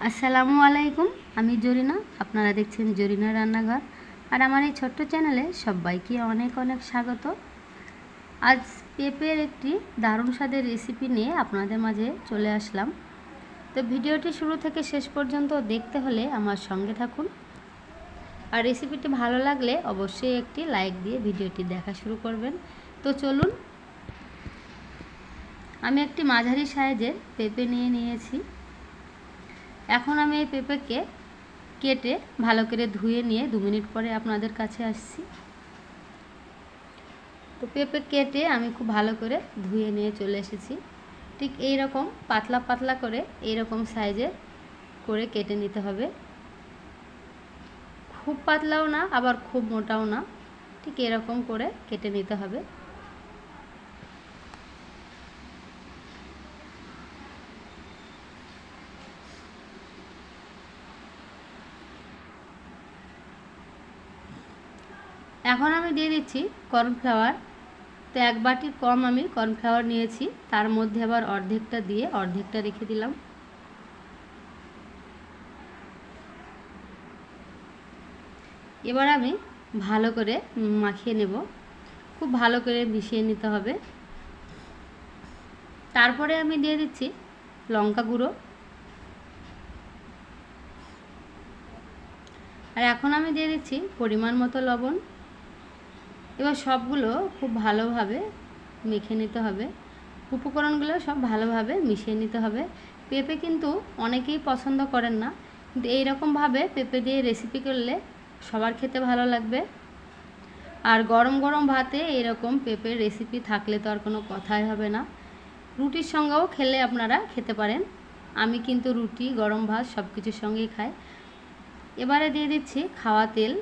আসসালামু আলাইকুম, আমি জরিনা। আপনারা দেখছেন জরিনা রান্নাঘর। আর আমার এই ছোট্ট চ্যানেলে সবাইকে অনেক অনেক স্বাগত। আজ পেঁপের একটি দারুণ স্বাদের রেসিপি নিয়ে আপনাদের মাঝে চলে আসলাম। তো ভিডিওটি শুরু থেকে শেষ পর্যন্ত দেখতে হলে আমার সঙ্গে থাকুন। আর রেসিপিটি ভালো লাগলে অবশ্যই একটি লাইক দিয়ে ভিডিওটি দেখা শুরু করবেন। তো চলুন, আমি একটি মাঝারি সাইজের পেঁপে নিয়েছি। এখন আমি এই পেঁপেকে কেটে ভালো করে ধুয়ে নিয়ে 2 মিনিট পরে আপনাদের কাছে আসছি। তো পেঁপে কেটে আমি খুব ভালো করে ধুয়ে নিয়ে চলে এসেছি। ঠিক এই রকম পাতলা পাতলা করে এই রকম সাইজের করে কেটে নিতে হবে। খুব পাতলাও না, আবার খুব মোটাও না, ঠিক এরকম করে কেটে নিতে হবে। এখন আমি দিয়ে দিচ্ছি কর্নফ্লাওয়ার। তো 1 বাটির কম আমি কর্নফ্লাওয়ার নিয়েছি, তার মধ্যে আবার অর্ধেকটা দিয়ে অর্ধেকটা রেখে দিলাম। এবার আমি ভালো করে মাখিয়ে নেব, খুব ভালো করে মিশিয়ে নিতে হবে। তারপরে আমি দিয়ে দিচ্ছি লঙ্কা গুঁড়ো। আর এখন আমি দিয়ে দিচ্ছি পরিমাণ মতো লবণ। এবার সবগুলো খুব ভালোভাবে মেখে নিতে হবে। উপকরণগুলো সব ভালোভাবে মিশিয়ে নিতে হবে। পেঁপে কিন্তু অনেকেই পছন্দ করেন না, কিন্তু এইরকমভাবে পেঁপে দিয়ে রেসিপি করলে সবার খেতে ভালো লাগবে। আর গরম গরম ভাতে এরকম পেঁপের রেসিপি থাকলে তো আর কোনো কথাই হবে না। রুটির সঙ্গেও খেলে আপনারা খেতে পারেন। আমি কিন্তু রুটি, গরম ভাত সব কিছুর সঙ্গেই খাই। এবারে দিয়ে দিচ্ছি খাওয়া তেল।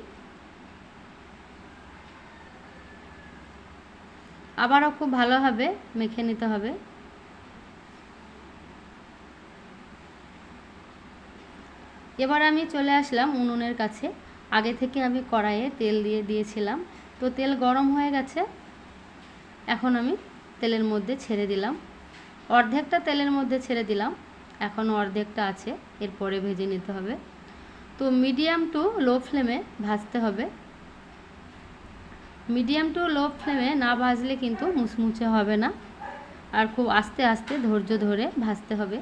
আবারও খুব ভালোভাবে মেখে নিতে হবে। এবার আমি চলে আসলাম উনুনের কাছে। আগে থেকে আমি কড়াইয়ে তেল দিয়ে দিয়েছিলাম। তো তেল গরম হয়ে গেছে। এখন আমি তেলের মধ্যে ছেড়ে দিলাম। অর্ধেকটা তেলের মধ্যে ছেড়ে দিলাম, এখনও অর্ধেকটা আছে, এরপরে ভেজে নিতে হবে। তো মিডিয়াম টু লো ফ্লেমে ভাজতে হবে। মিডিয়াম টু লো ফ্লেমে না ভাজলে কিন্তু মুচমুচে হবে না, আর খুব আস্তে আস্তে ধৈর্য ধরে ভাজতে হবে।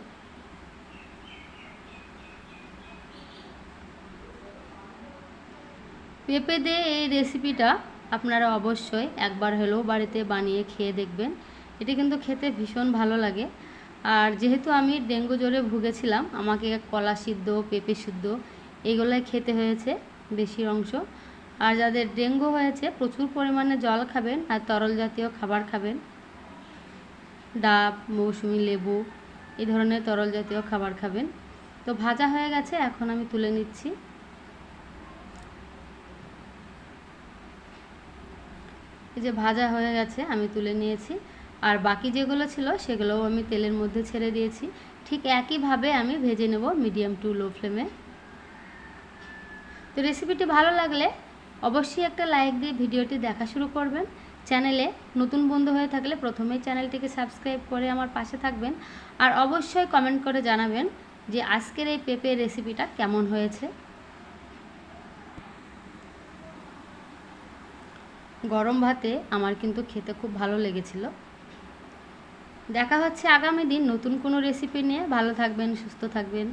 পেঁপে দিয়ে এই রেসিপিটা আপনারা অবশ্যই একবার হলেও বাড়িতে বানিয়ে খেয়ে দেখবেন। এটা কিন্তু খেতে ভীষণ ভালো লাগে। আর যেহেতু আমি ডেঙ্গু জ্বরে ভুগেছিলাম, আমাকে কলা সিদ্ধ, পেঁপে সিদ্ধ এইগুলোই খেতে হয়েছে বেশি অংশ। আর যাদের ডেঙ্গু হয়েছে প্রচুর পরিমাণে জল খাবেন আর তরল জাতীয় খাবার খাবেন। ডাব, মৌসুমি লেবু এই ধরনের তরল জাতীয় খাবার খাবেন। তো ভাজা হয়ে গেছে, এখন আমি তুলে নিচ্ছি। এই যে ভাজা হয়ে গেছে, আমি তুলে নিয়েছি। আর বাকি যেগুলো ছিল সেগুলোও আমি তেলের মধ্যে ছেড়ে দিয়েছি। ঠিক একইভাবে আমি ভেজে নেব মিডিয়াম টু লো ফ্লেমে। তো রেসিপিটি ভালো লাগলে অবশ্যই একটা লাইক দিয়ে ভিডিওটি দেখা শুরু করবেন। চ্যানেলে নতুন বন্ধু হয়ে থাকলে প্রথমেই চ্যানেলটিকে সাবস্ক্রাইব করে আমার পাশে থাকবেন। আর অবশ্যই কমেন্ট করে জানাবেন যে আজকের এই পেঁপের রেসিপিটা কেমন হয়েছে। গরম ভাতে আমার কিন্তু খেতে খুব ভালো লেগেছিল। দেখা হচ্ছে আগামী দিন নতুন কোনো রেসিপি নিয়ে। ভালো থাকবেন, সুস্থ থাকবেন।